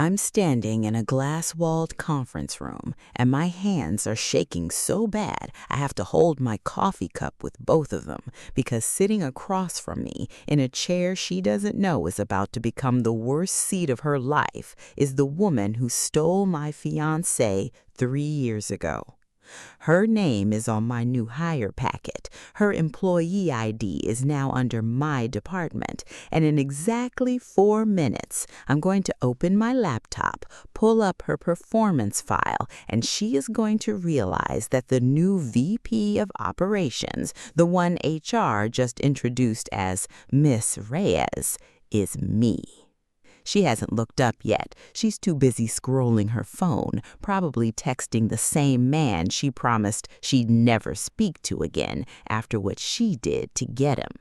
I'm standing in a glass-walled conference room, and my hands are shaking so bad I have to hold my coffee cup with both of them because sitting across from me in a chair she doesn't know is about to become the worst seat of her life is the woman who stole my fiancé 3 years ago. Her name is on my new hire packet. Her employee ID is now under my department. And in exactly 4 minutes, I'm going to open my laptop, pull up her performance file, and she is going to realize that the new VP of Operations, the one HR just introduced as Miss Reyes, is me. She hasn't looked up yet. She's too busy scrolling her phone, probably texting the same man she promised she'd never speak to again after what she did to get him.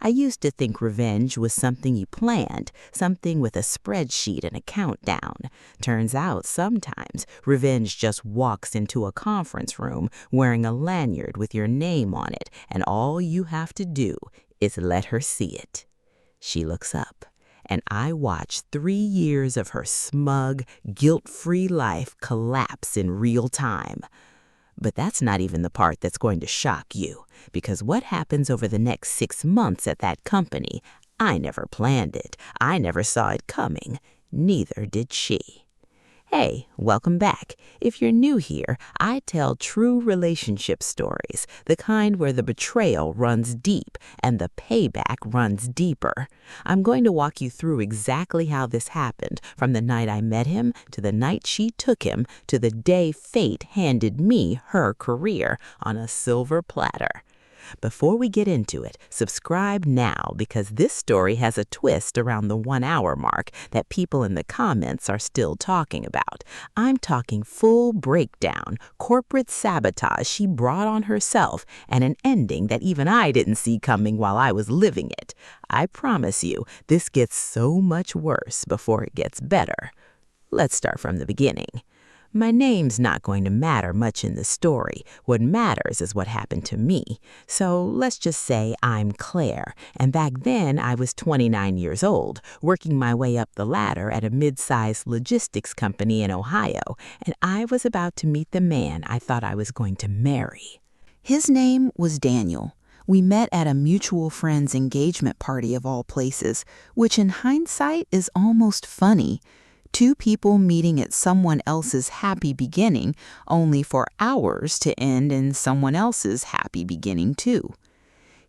I used to think revenge was something you planned, something with a spreadsheet and a countdown. Turns out sometimes revenge just walks into a conference room wearing a lanyard with your name on it, and all you have to do is let her see it. She looks up, and I watch 3 years of her smug, guilt-free life collapse in real time. But that's not even the part that's going to shock you, because what happens over the next 6 months at that company, I never planned it. I never saw it coming. Neither did she. Hey, welcome back. If you're new here, I tell true relationship stories, the kind where the betrayal runs deep and the payback runs deeper. I'm going to walk you through exactly how this happened, from the night I met him to the night she took him to the day fate handed me her career on a silver platter. Before we get into it, subscribe now because this story has a twist around the 1 hour mark that people in the comments are still talking about. I'm talking full breakdown, corporate sabotage she brought on herself, and an ending that even I didn't see coming while I was living it. I promise you, this gets so much worse before it gets better. Let's start from the beginning. My name's not going to matter much in the story. What matters is what happened to me. So let's just say I'm Claire, and back then I was 29 years old, working my way up the ladder at a mid-sized logistics company in Ohio, and I was about to meet the man I thought I was going to marry. His name was Daniel. We met at a mutual friend's engagement party of all places, which in hindsight is almost funny. 2 people meeting at someone else's happy beginning, only for hours to end in someone else's happy beginning too.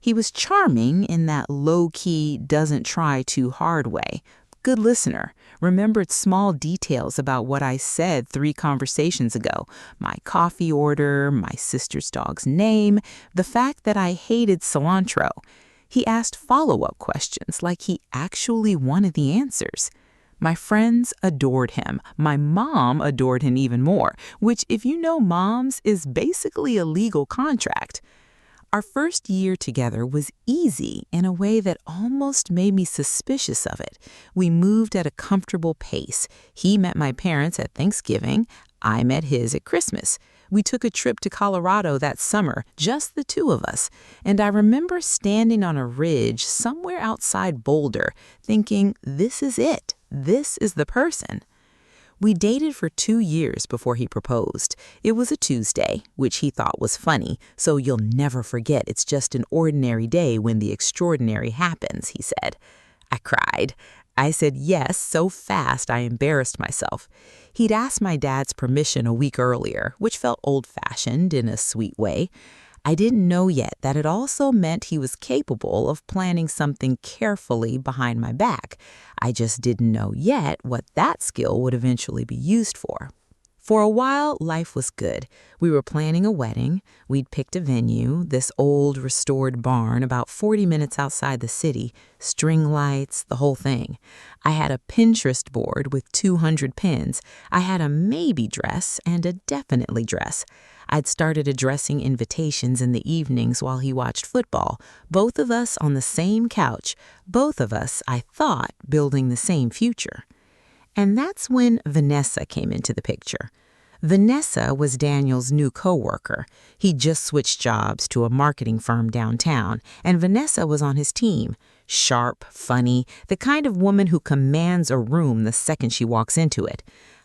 He was charming in that low-key, doesn't try too hard way. Good listener, remembered small details about what I said 3 conversations ago. My coffee order, my sister's dog's name, the fact that I hated cilantro. He asked follow-up questions like he actually wanted the answers. My friends adored him. My mom adored him even more, which, if you know moms, is basically a legal contract. Our first year together was easy in a way that almost made me suspicious of it. We moved at a comfortable pace. He met my parents at Thanksgiving. I met his at Christmas. We took a trip to Colorado that summer, just the 2 of us. And I remember standing on a ridge somewhere outside Boulder, thinking, this is it. This is the person. We dated for 2 years before he proposed. It was a Tuesday, which he thought was funny, so you'll never forget it's just an ordinary day when the extraordinary happens, he said. I cried. I said yes so fast I embarrassed myself. He'd asked my dad's permission a week earlier, which felt old-fashioned in a sweet way. I didn't know yet that it also meant he was capable of planning something carefully behind my back. I just didn't know yet what that skill would eventually be used for. For a while, life was good. We were planning a wedding. We'd picked a venue, this old restored barn about 40 minutes outside the city, string lights, the whole thing. I had a Pinterest board with 200 pins. I had a maybe dress and a definitely dress. I'd started addressing invitations in the evenings while he watched football, both of us on the same couch, both of us, I thought, building the same future. And that's when Vanessa came into the picture. Vanessa was Daniel's new coworker. He'd just switched jobs to a marketing firm downtown, and Vanessa was on his team. Sharp, funny, the kind of woman who commands a room the second she walks into it.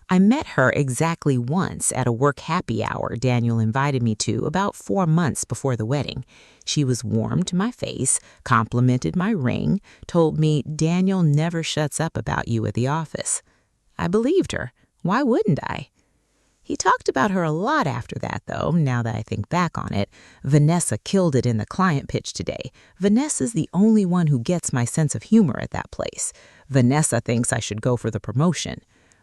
I met her exactly once at a work happy hour Daniel invited me to about 4 months before the wedding. She was warm to my face, complimented my ring, told me Daniel never shuts up about you at the office. I believed her. Why wouldn't I? He talked about her a lot after that, though, now that I think back on it. Vanessa killed it in the client pitch today. Vanessa's the only one who gets my sense of humor at that place. Vanessa thinks I should go for the promotion.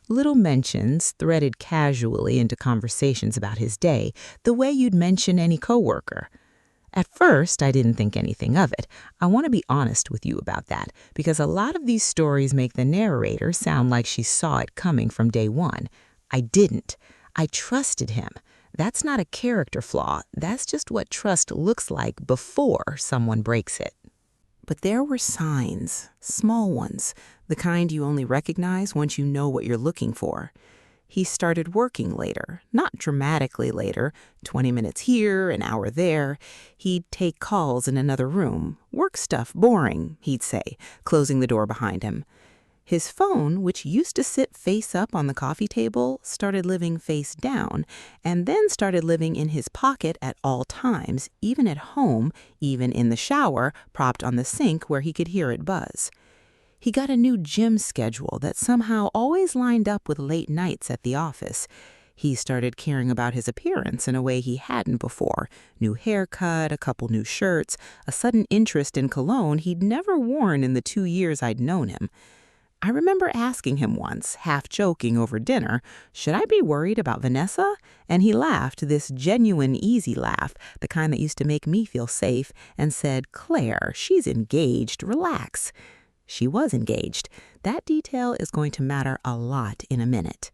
Little mentions threaded casually into conversations about his day, the way you'd mention any coworker. At first, I didn't think anything of it. I want to be honest with you about that, because a lot of these stories make the narrator sound like she saw it coming from day one. I didn't. I trusted him. That's not a character flaw. That's just what trust looks like before someone breaks it. But there were signs, small ones, the kind you only recognize once you know what you're looking for. He started working later, not dramatically later, 20 minutes here, an hour there. He'd take calls in another room. Work stuff, boring, he'd say, closing the door behind him. His phone, which used to sit face up on the coffee table, started living face down, and then started living in his pocket at all times, even at home, even in the shower, propped on the sink where he could hear it buzz. He got a new gym schedule that somehow always lined up with late nights at the office. He started caring about his appearance in a way he hadn't before. New haircut, a couple new shirts, a sudden interest in cologne he'd never worn in the 2 years I'd known him. I remember asking him once, half joking over dinner, should I be worried about Vanessa? And he laughed, this genuine, easy laugh, the kind that used to make me feel safe, and said, Claire, she's engaged, relax. She was engaged. That detail is going to matter a lot in a minute.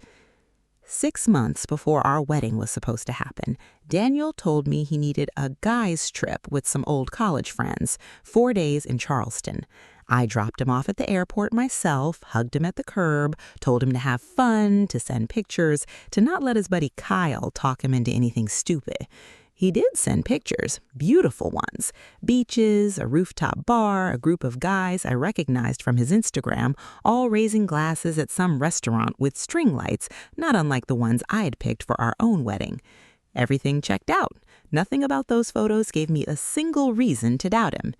6 months before our wedding was supposed to happen, Daniel told me he needed a guy's trip with some old college friends, 4 days in Charleston. I dropped him off at the airport myself, hugged him at the curb, told him to have fun, to send pictures, to not let his buddy Kyle talk him into anything stupid. He did send pictures, beautiful ones. Beaches, a rooftop bar, a group of guys I recognized from his Instagram, all raising glasses at some restaurant with string lights, not unlike the ones I had picked for our own wedding. Everything checked out. Nothing about those photos gave me a single reason to doubt him.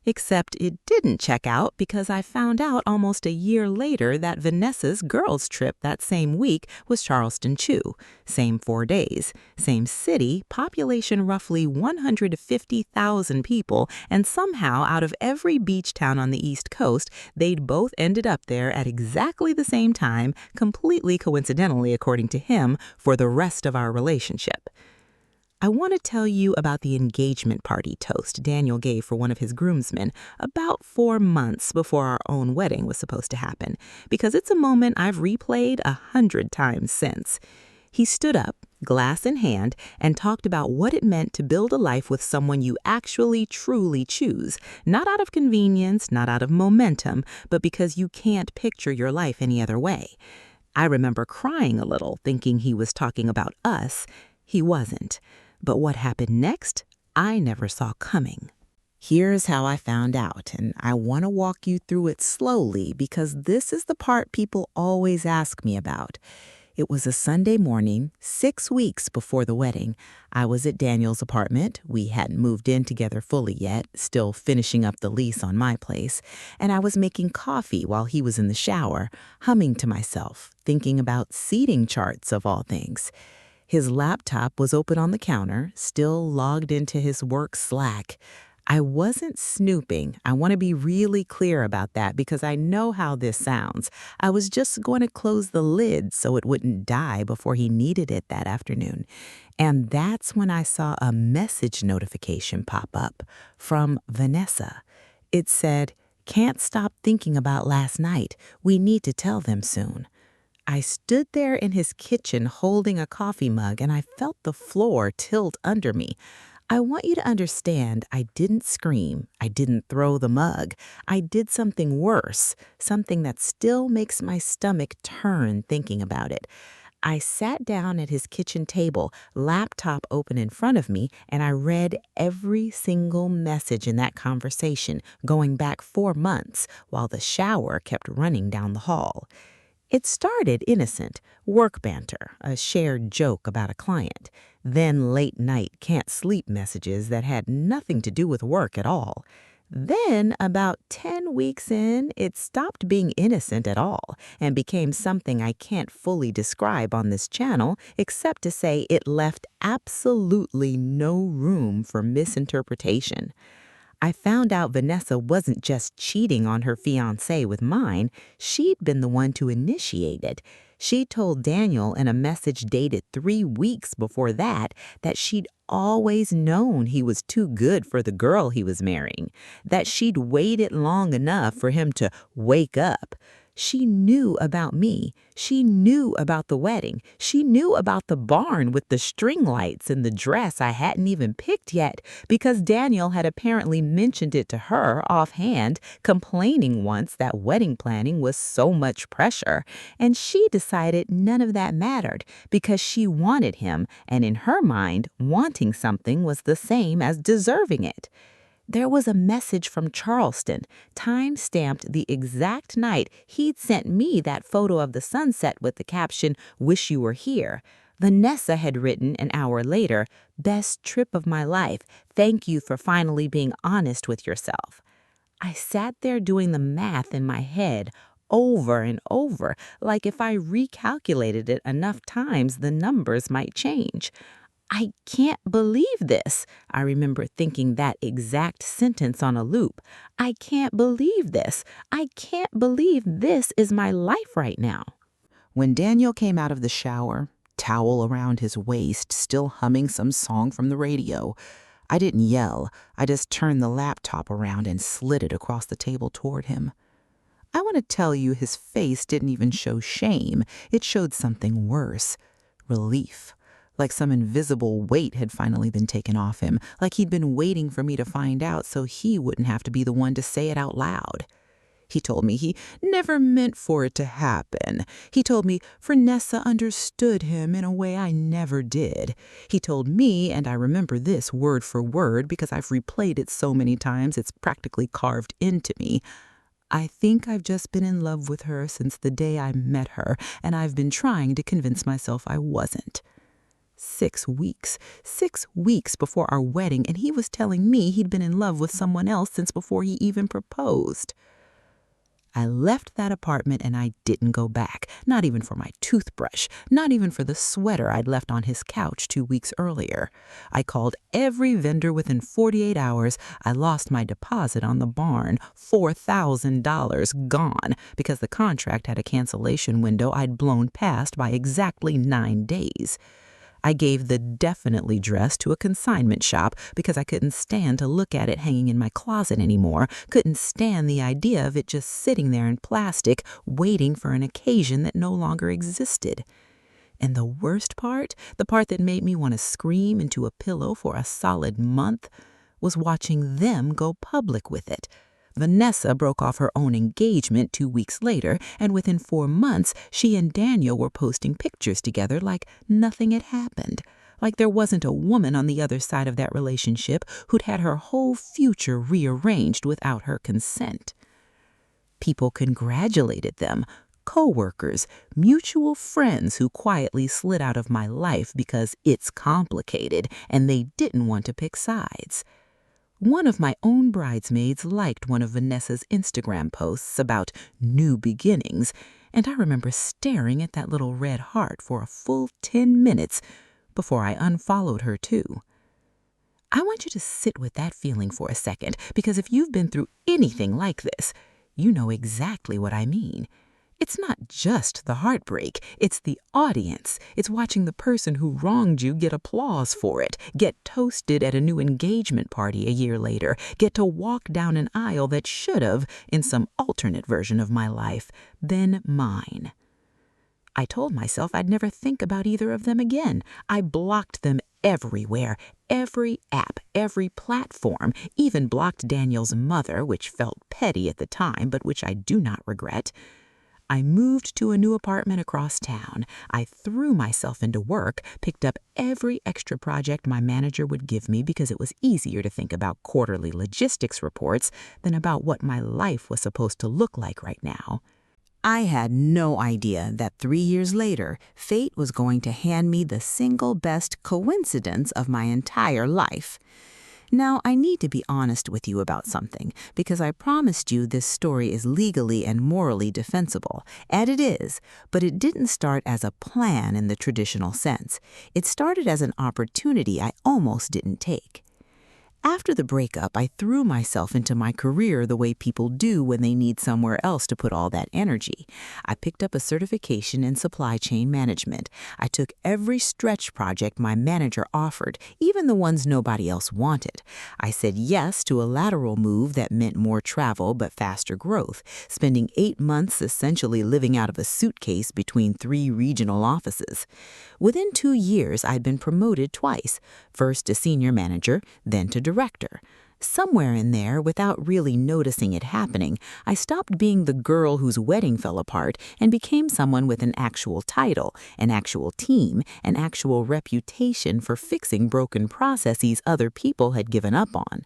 Except it didn't check out because I found out almost a year later that Vanessa's girls' trip that same week was Charleston too. Same 4 days, same city, population roughly 150,000 people, and somehow out of every beach town on the East Coast, they'd both ended up there at exactly the same time, completely coincidentally according to him, for the rest of our relationship. I want to tell you about the engagement party toast Daniel gave for one of his groomsmen about 4 months before our own wedding was supposed to happen, because it's a moment I've replayed 100 times since. He stood up, glass in hand, and talked about what it meant to build a life with someone you actually truly choose, not out of convenience, not out of momentum, but because you can't picture your life any other way. I remember crying a little, thinking he was talking about us. He wasn't. But what happened next, I never saw coming. Here's how I found out, and I want to walk you through it slowly because this is the part people always ask me about. It was a Sunday morning, 6 weeks before the wedding. I was at Daniel's apartment. We hadn't moved in together fully yet, still finishing up the lease on my place. And I was making coffee while he was in the shower, humming to myself, thinking about seating charts of all things. His laptop was open on the counter, still logged into his work Slack. I wasn't snooping. I want to be really clear about that because I know how this sounds. I was just going to close the lid so it wouldn't die before he needed it that afternoon. And that's when I saw a message notification pop up from Vanessa. It said, "Can't stop thinking about last night. We need to tell them soon." I stood there in his kitchen holding a coffee mug and I felt the floor tilt under me. I want you to understand I didn't scream. I didn't throw the mug. I did something worse, something that still makes my stomach turn thinking about it. I sat down at his kitchen table, laptop open in front of me, and I read every single message in that conversation, going back 4 months, while the shower kept running down the hall. It started innocent, work banter, a shared joke about a client, then late night can't sleep messages that had nothing to do with work at all. Then, about 10 weeks in, it stopped being innocent at all and became something I can't fully describe on this channel except to say it left absolutely no room for misinterpretation. I found out Vanessa wasn't just cheating on her fiancé with mine, she'd been the one to initiate it. She told Daniel in a message dated 3 weeks before that she'd always known he was too good for the girl he was marrying, that she'd waited long enough for him to wake up. She knew about me. She knew about the wedding. She knew about the barn with the string lights and the dress I hadn't even picked yet because Daniel had apparently mentioned it to her offhand, complaining once that wedding planning was so much pressure. And she decided none of that mattered because she wanted him, and in her mind, wanting something was the same as deserving it. There was a message from Charleston, time-stamped the exact night he'd sent me that photo of the sunset with the caption, "Wish you were here." Vanessa had written an hour later, "Best trip of my life. Thank you for finally being honest with yourself." I sat there doing the math in my head over and over, like if I recalculated it enough times, the numbers might change. I can't believe this. I remember thinking that exact sentence on a loop. I can't believe this. I can't believe this is my life right now. When Daniel came out of the shower, towel around his waist, still humming some song from the radio, I didn't yell. I just turned the laptop around and slid it across the table toward him. I want to tell you his face didn't even show shame. It showed something worse. Relief. Like some invisible weight had finally been taken off him, like he'd been waiting for me to find out so he wouldn't have to be the one to say it out loud. He told me he never meant for it to happen. He told me Vanessa understood him in a way I never did. He told me, and I remember this word for word because I've replayed it so many times it's practically carved into me, "I think I've just been in love with her since the day I met her, and I've been trying to convince myself I wasn't." 6 weeks before our wedding, and he was telling me he'd been in love with someone else since before he even proposed. I left that apartment and I didn't go back, not even for my toothbrush, not even for the sweater I'd left on his couch 2 weeks earlier. I called every vendor within 48 hours. I lost my deposit on the barn, $4,000 gone, because the contract had a cancellation window I'd blown past by exactly 9 days. I gave the definitely dress to a consignment shop because I couldn't stand to look at it hanging in my closet anymore, couldn't stand the idea of it just sitting there in plastic, waiting for an occasion that no longer existed. And the worst part, the part that made me want to scream into a pillow for a solid month, was watching them go public with it. Vanessa broke off her own engagement 2 weeks later, and within 4 months, she and Daniel were posting pictures together like nothing had happened, like there wasn't a woman on the other side of that relationship who'd had her whole future rearranged without her consent. People congratulated them, co-workers, mutual friends who quietly slid out of my life because it's complicated and they didn't want to pick sides. One of my own bridesmaids liked one of Vanessa's Instagram posts about new beginnings, and I remember staring at that little red heart for a full 10 minutes before I unfollowed her too. I want you to sit with that feeling for a second, because if you've been through anything like this, you know exactly what I mean. It's not just the heartbreak, it's the audience. It's watching the person who wronged you get applause for it, get toasted at a new engagement party a year later, get to walk down an aisle that should have, in some alternate version of my life, been mine. I told myself I'd never think about either of them again. I blocked them everywhere, every app, every platform, even blocked Daniel's mother, which felt petty at the time, but which I do not regret. I moved to a new apartment across town. I threw myself into work, picked up every extra project my manager would give me because it was easier to think about quarterly logistics reports than about what my life was supposed to look like right now. I had no idea that 3 years later, fate was going to hand me the single best coincidence of my entire life. Now, I need to be honest with you about something, because I promised you this story is legally and morally defensible, and it is, but it didn't start as a plan in the traditional sense. It started as an opportunity I almost didn't take. After the breakup, I threw myself into my career the way people do when they need somewhere else to put all that energy. I picked up a certification in supply chain management. I took every stretch project my manager offered, even the ones nobody else wanted. I said yes to a lateral move that meant more travel but faster growth, spending 8 months essentially living out of a suitcase between 3 regional offices. Within 2 years, I'd been promoted twice, first to senior manager, then to director. Somewhere in there, without really noticing it happening, I stopped being the girl whose wedding fell apart and became someone with an actual title, an actual team, an actual reputation for fixing broken processes other people had given up on.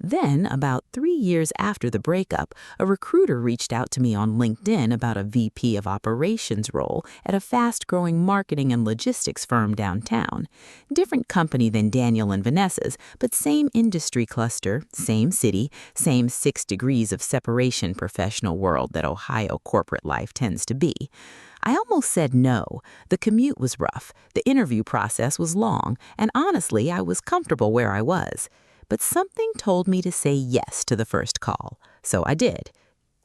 Then, about 3 years after the breakup, a recruiter reached out to me on LinkedIn about a VP of operations role at a fast-growing marketing and logistics firm downtown. Different company than Daniel and Vanessa's, but same industry cluster, same city, same 6 degrees of separation professional world that Ohio corporate life tends to be. I almost said no. The commute was rough, the interview process was long, and honestly, I was comfortable where I was. But something told me to say yes to the first call, so I did.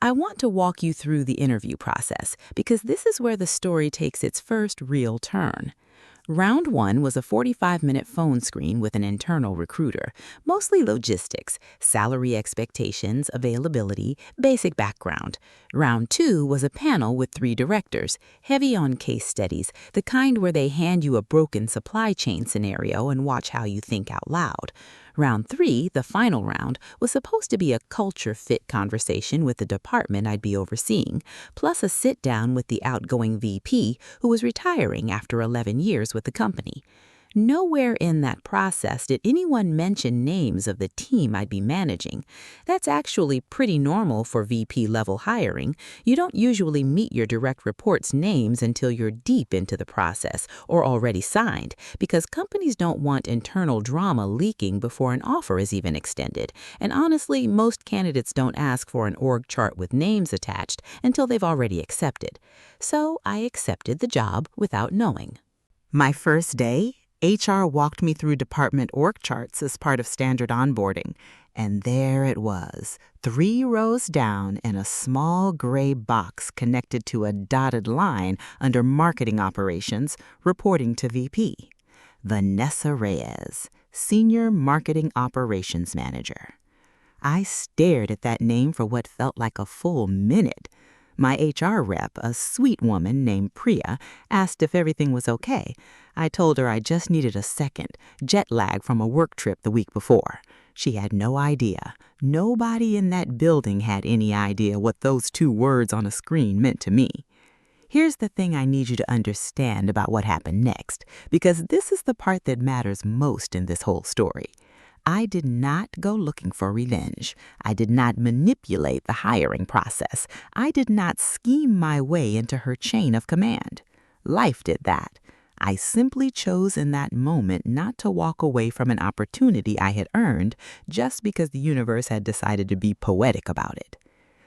I want to walk you through the interview process because this is where the story takes its first real turn. Round 1 was a 45-minute phone screen with an internal recruiter, mostly logistics, salary expectations, availability, basic background. Round 2 was a panel with 3 directors, heavy on case studies, the kind where they hand you a broken supply chain scenario and watch how you think out loud. Round 3, the final round, was supposed to be a culture fit conversation with the department I'd be overseeing, plus a sit-down with the outgoing VP who was retiring after 11 years with the company. Nowhere in that process did anyone mention names of the team I'd be managing. That's actually pretty normal for VP-level hiring. You don't usually meet your direct reports' names until you're deep into the process or already signed, because companies don't want internal drama leaking before an offer is even extended. And honestly, most candidates don't ask for an org chart with names attached until they've already accepted. So I accepted the job without knowing. My first day, HR walked me through department org charts as part of standard onboarding, and there it was, 3 rows down in a small gray box connected to a dotted line under marketing operations, reporting to VP. Vanessa Reyes, Senior Marketing Operations Manager. I stared at that name for what felt like a full minute. My HR rep, a sweet woman named Priya, asked if everything was okay. I told her I just needed a second, jet lag from a work trip the week before. She had no idea. Nobody in that building had any idea what those 2 words on a screen meant to me. Here's the thing I need you to understand about what happened next, because this is the part that matters most in this whole story. I did not go looking for revenge. I did not manipulate the hiring process. I did not scheme my way into her chain of command. Life did that. I simply chose in that moment not to walk away from an opportunity I had earned just because the universe had decided to be poetic about it.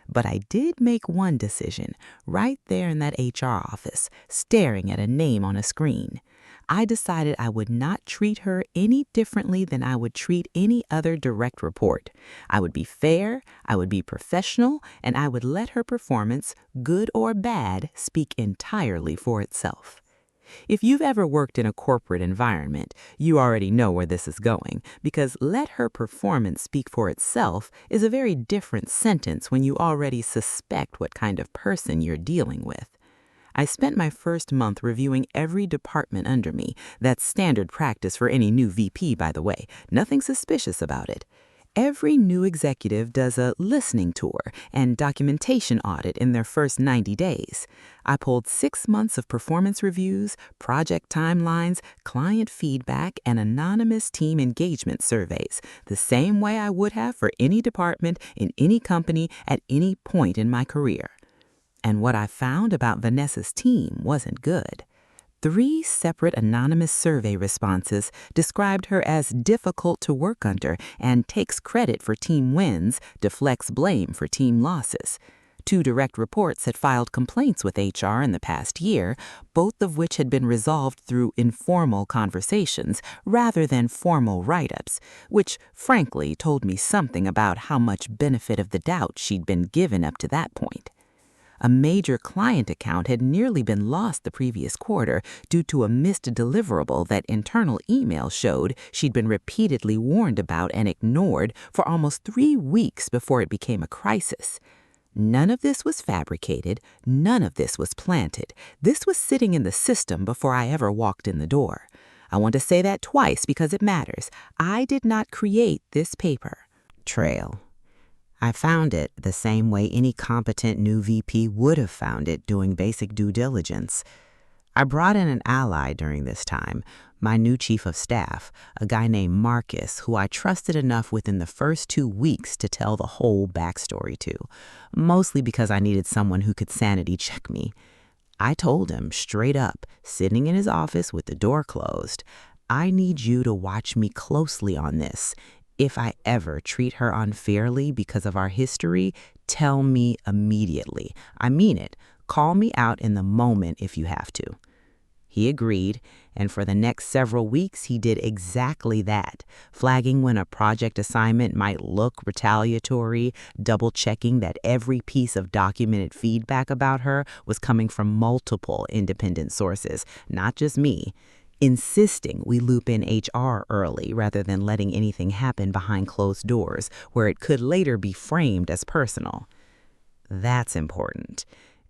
But I did make one decision right there in that HR office, staring at a name on a screen. I decided I would not treat her any differently than I would treat any other direct report. I would be fair, I would be professional, and I would let her performance, good or bad, speak entirely for itself. If you've ever worked in a corporate environment, you already know where this is going, because let her performance speak for itself is a very different sentence when you already suspect what kind of person you're dealing with. I spent my first month reviewing every department under me. That's standard practice for any new VP, by the way. Nothing suspicious about it. Every new executive does a listening tour and documentation audit in their first 90 days. I pulled 6 months of performance reviews, project timelines, client feedback, and anonymous team engagement surveys, the same way I would have for any department in any company at any point in my career. And what I found about Vanessa's team wasn't good. 3 separate anonymous survey responses described her as difficult to work under and takes credit for team wins, deflects blame for team losses. 2 direct reports had filed complaints with HR in the past year, both of which had been resolved through informal conversations rather than formal write-ups, which frankly told me something about how much benefit of the doubt she'd been given up to that point. A major client account had nearly been lost the previous quarter due to a missed deliverable that internal email showed she'd been repeatedly warned about and ignored for almost 3 weeks before it became a crisis. None of this was fabricated. None of this was planted. This was sitting in the system before I ever walked in the door. I want to say that twice because it matters. I did not create this paper trail. I found it the same way any competent new VP would have found it doing basic due diligence. I brought in an ally during this time, my new chief of staff, a guy named Marcus, who I trusted enough within the first 2 weeks to tell the whole backstory to, mostly because I needed someone who could sanity check me. I told him straight up, sitting in his office with the door closed, I need you to watch me closely on this. If I ever treat her unfairly because of our history, tell me immediately. I mean it. Call me out in the moment if you have to. He agreed, and for the next several weeks he did exactly that, flagging when a project assignment might look retaliatory, double-checking that every piece of documented feedback about her was coming from multiple independent sources, not just me. Insisting we loop in HR early rather than letting anything happen behind closed doors where it could later be framed as personal. That's important.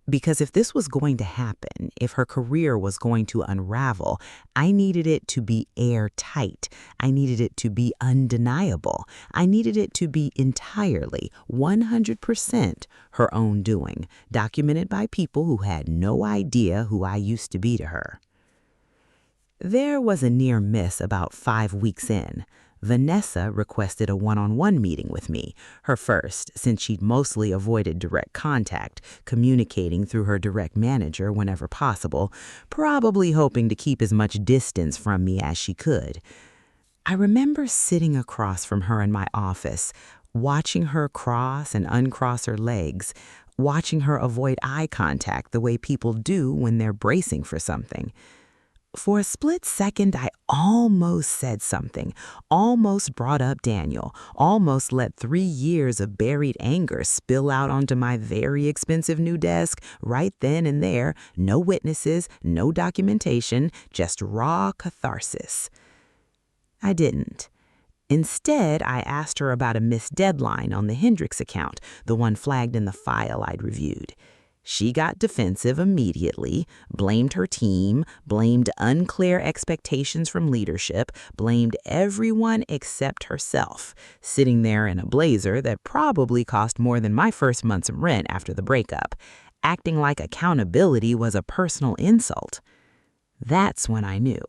Because if this was going to happen, if her career was going to unravel, I needed it to be airtight. I needed it to be undeniable. I needed it to be entirely, 100% her own doing, documented by people who had no idea who I used to be to her. There was a near miss about 5 weeks in. Vanessa requested a one-on-one meeting with me, her first, since she'd mostly avoided direct contact, communicating through her direct manager whenever possible, probably hoping to keep as much distance from me as she could. I remember sitting across from her in my office, watching her cross and uncross her legs, watching her avoid eye contact the way people do when they're bracing for something. For a split second, I almost said something, almost brought up Daniel, almost let 3 years of buried anger spill out onto my very expensive new desk right then and there, no witnesses, no documentation, just raw catharsis. I didn't. Instead, I asked her about a missed deadline on the Hendricks account, the one flagged in the file I'd reviewed. She got defensive immediately, blamed her team, blamed unclear expectations from leadership, blamed everyone except herself, sitting there in a blazer that probably cost more than my first month's rent after the breakup, acting like accountability was a personal insult. That's when I knew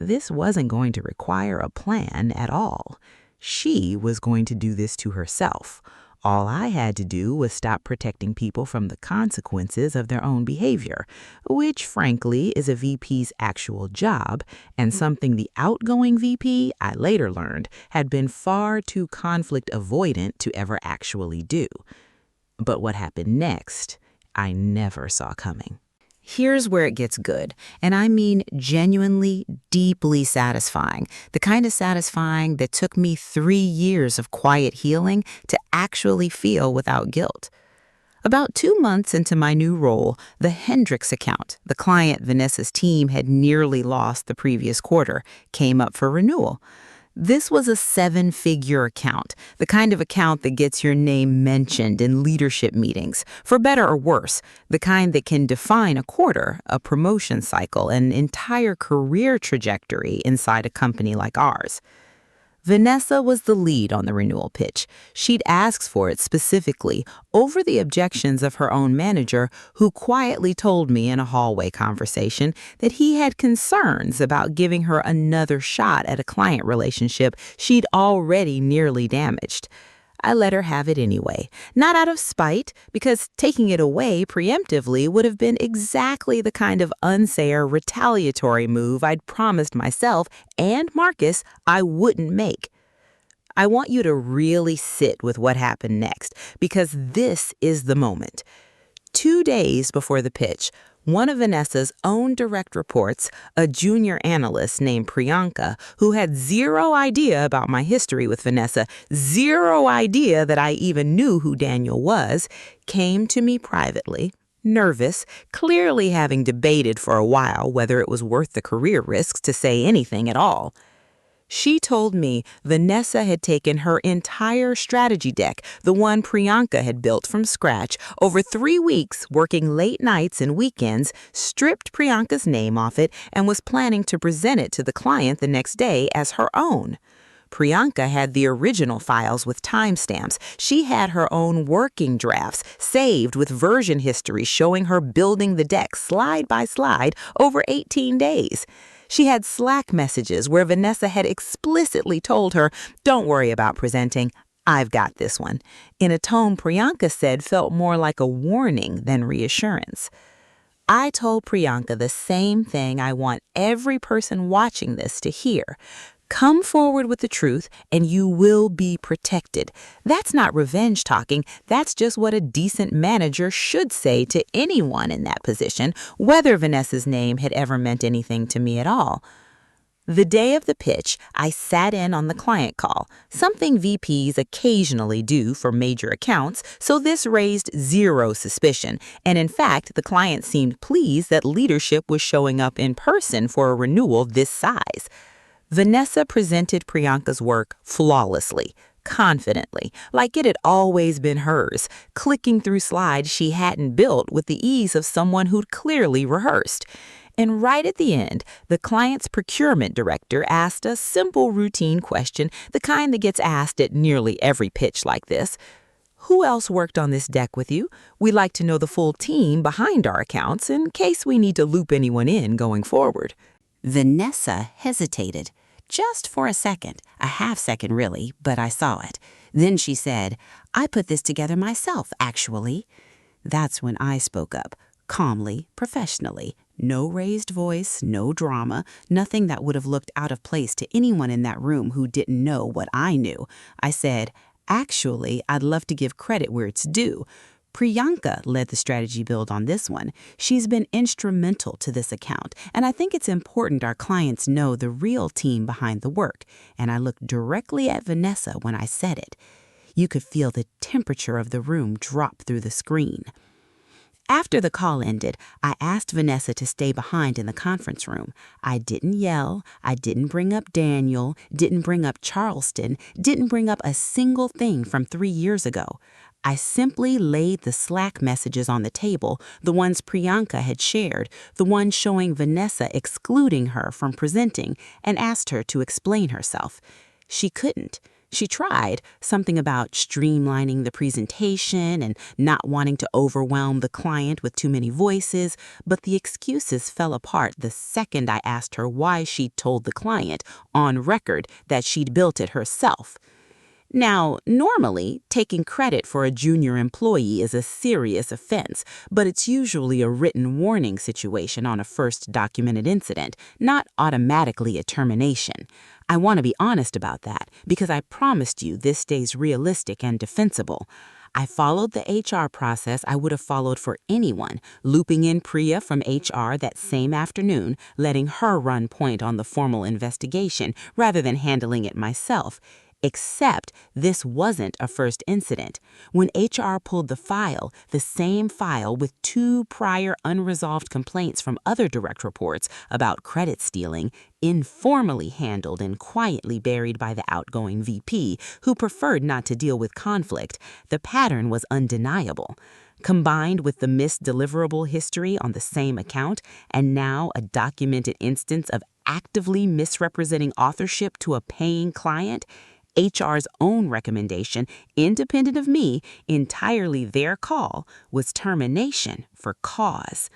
this wasn't going to require a plan at all. She was going to do this to herself. All I had to do was stop protecting people from the consequences of their own behavior, which, frankly, is a VP's actual job, and something the outgoing VP, I later learned, had been far too conflict avoidant to ever actually do. But what happened next, I never saw coming. Here's where it gets good, and I mean genuinely, deeply satisfying, the kind of satisfying that took me 3 years of quiet healing to actually feel without guilt. About 2 months into my new role, the Hendricks account, the client Vanessa's team had nearly lost the previous quarter, came up for renewal. This was a 7-figure account, the kind of account that gets your name mentioned in leadership meetings, for better or worse, the kind that can define a quarter, a promotion cycle, an entire career trajectory inside a company like ours. Vanessa was the lead on the renewal pitch. She'd asked for it specifically over the objections of her own manager, who quietly told me in a hallway conversation that he had concerns about giving her another shot at a client relationship she'd already nearly damaged. I let her have it anyway, not out of spite, because taking it away preemptively would have been exactly the kind of unfair, retaliatory move I'd promised myself and Marcus I wouldn't make. I want you to really sit with what happened next, because this is the moment. 2 days before the pitch, one of Vanessa's own direct reports, a junior analyst named Priyanka, who had zero idea about my history with Vanessa, zero idea that I even knew who Daniel was, came to me privately, nervous, clearly having debated for a while whether it was worth the career risks to say anything at all. She told me Vanessa had taken her entire strategy deck, the one Priyanka had built from scratch, over 3 weeks, working late nights and weekends, stripped Priyanka's name off it, and was planning to present it to the client the next day as her own. Priyanka had the original files with timestamps. She had her own working drafts, saved with version history showing her building the deck slide by slide over 18 days. She had Slack messages where Vanessa had explicitly told her, "Don't worry about presenting. I've got this one," in a tone Priyanka said felt more like a warning than reassurance. I told Priyanka the same thing I want every person watching this to hear. Come forward with the truth and you will be protected. That's not revenge talking. That's just what a decent manager should say to anyone in that position, whether Vanessa's name had ever meant anything to me at all. The day of the pitch, I sat in on the client call, something VPs occasionally do for major accounts, so this raised zero suspicion. And in fact, the client seemed pleased that leadership was showing up in person for a renewal this size. Vanessa presented Priyanka's work flawlessly, confidently, like it had always been hers, clicking through slides she hadn't built with the ease of someone who'd clearly rehearsed. And right at the end, the client's procurement director asked a simple routine question, the kind that gets asked at nearly every pitch like this. "Who else worked on this deck with you? We'd like to know the full team behind our accounts in case we need to loop anyone in going forward." Vanessa hesitated. Just for a second, a half second really, but I saw it. Then she said, "I put this together myself, actually." That's when I spoke up, calmly, professionally. No raised voice, no drama, nothing that would have looked out of place to anyone in that room who didn't know what I knew. I said, "Actually, I'd love to give credit where it's due. Priyanka led the strategy build on this one. She's been instrumental to this account, and I think it's important our clients know the real team behind the work." And I looked directly at Vanessa when I said it. You could feel the temperature of the room drop through the screen. After the call ended, I asked Vanessa to stay behind in the conference room. I didn't yell, I didn't bring up Daniel, didn't bring up Charleston, didn't bring up a single thing from 3 years ago. I simply laid the Slack messages on the table, the ones Priyanka had shared, the ones showing Vanessa excluding her from presenting, and asked her to explain herself. She couldn't. She tried, something about streamlining the presentation and not wanting to overwhelm the client with too many voices, but the excuses fell apart the second I asked her why she'd told the client, on record, that she'd built it herself. Now, normally, taking credit for a junior employee is a serious offense, but it's usually a written warning situation on a first documented incident, not automatically a termination. I want to be honest about that because I promised you this stays realistic and defensible. I followed the HR process I would have followed for anyone, looping in Priya from HR that same afternoon, letting her run point on the formal investigation rather than handling it myself. Except this wasn't a first incident. When HR pulled the file, the same file with 2 prior unresolved complaints from other direct reports about credit stealing, informally handled and quietly buried by the outgoing VP, who preferred not to deal with conflict, the pattern was undeniable. Combined with the missed deliverable history on the same account, and now a documented instance of actively misrepresenting authorship to a paying client, HR's own recommendation, independent of me, entirely their call, was termination for cause.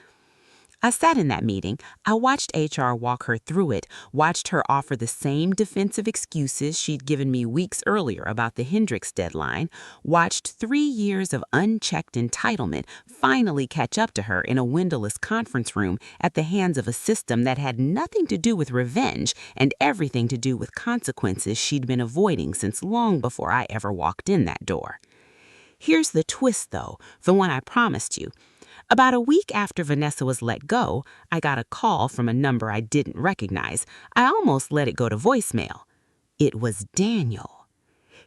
I sat in that meeting. I watched HR walk her through it, watched her offer the same defensive excuses she'd given me weeks earlier about the Hendricks deadline, watched 3 years of unchecked entitlement finally catch up to her in a windowless conference room at the hands of a system that had nothing to do with revenge and everything to do with consequences she'd been avoiding since long before I ever walked in that door. Here's the twist, though, the one I promised you. About a week after Vanessa was let go, I got a call from a number I didn't recognize. I almost let it go to voicemail. It was Daniel.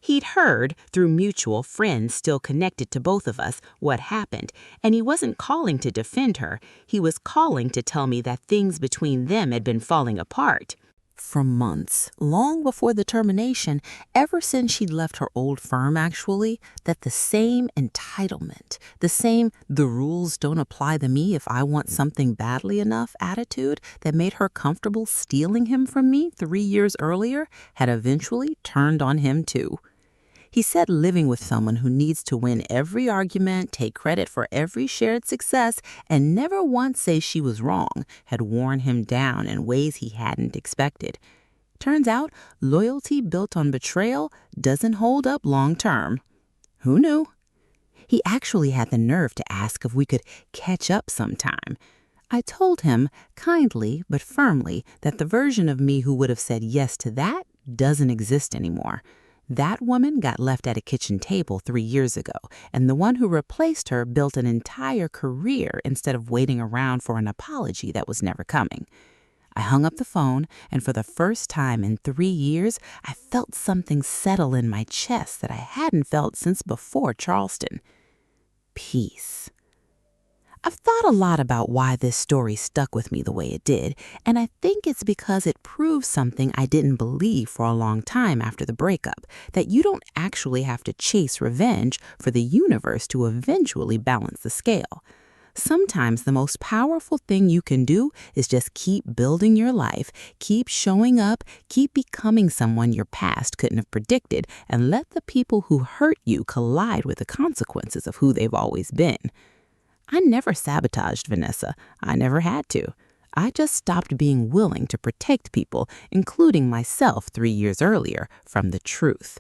He'd heard, through mutual friends still connected to both of us, what happened, and he wasn't calling to defend her. He was calling to tell me that things between them had been falling apart. For months, long before the termination, ever since she'd left her old firm actually, that the same entitlement, the same "the rules don't apply to me if I want something badly enough" attitude that made her comfortable stealing him from me 3 years earlier had eventually turned on him too. He said living with someone who needs to win every argument, take credit for every shared success, and never once say she was wrong had worn him down in ways he hadn't expected. Turns out, loyalty built on betrayal doesn't hold up long term. Who knew? He actually had the nerve to ask if we could catch up sometime. I told him, kindly but firmly, that the version of me who would have said yes to that doesn't exist anymore. That woman got left at a kitchen table 3 years ago, and the one who replaced her built an entire career instead of waiting around for an apology that was never coming. I hung up the phone, and for the first time in 3 years, I felt something settle in my chest that I hadn't felt since before Charleston. Peace. I've thought a lot about why this story stuck with me the way it did, and I think it's because it proves something I didn't believe for a long time after the breakup, that you don't actually have to chase revenge for the universe to eventually balance the scale. Sometimes the most powerful thing you can do is just keep building your life, keep showing up, keep becoming someone your past couldn't have predicted, and let the people who hurt you collide with the consequences of who they've always been. I never sabotaged Vanessa. I never had to. I just stopped being willing to protect people, including myself 3 years earlier, from the truth.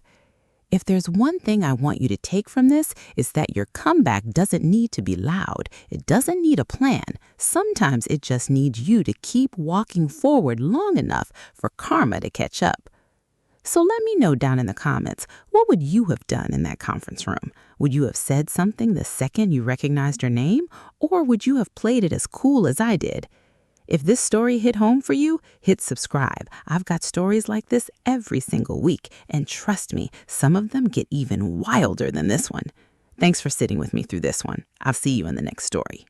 If there's one thing I want you to take from this, it's that your comeback doesn't need to be loud. It doesn't need a plan. Sometimes it just needs you to keep walking forward long enough for karma to catch up. So let me know down in the comments, what would you have done in that conference room? Would you have said something the second you recognized her name? Or would you have played it as cool as I did? If this story hit home for you, hit subscribe. I've got stories like this every single week, and trust me, some of them get even wilder than this one. Thanks for sitting with me through this one. I'll see you in the next story.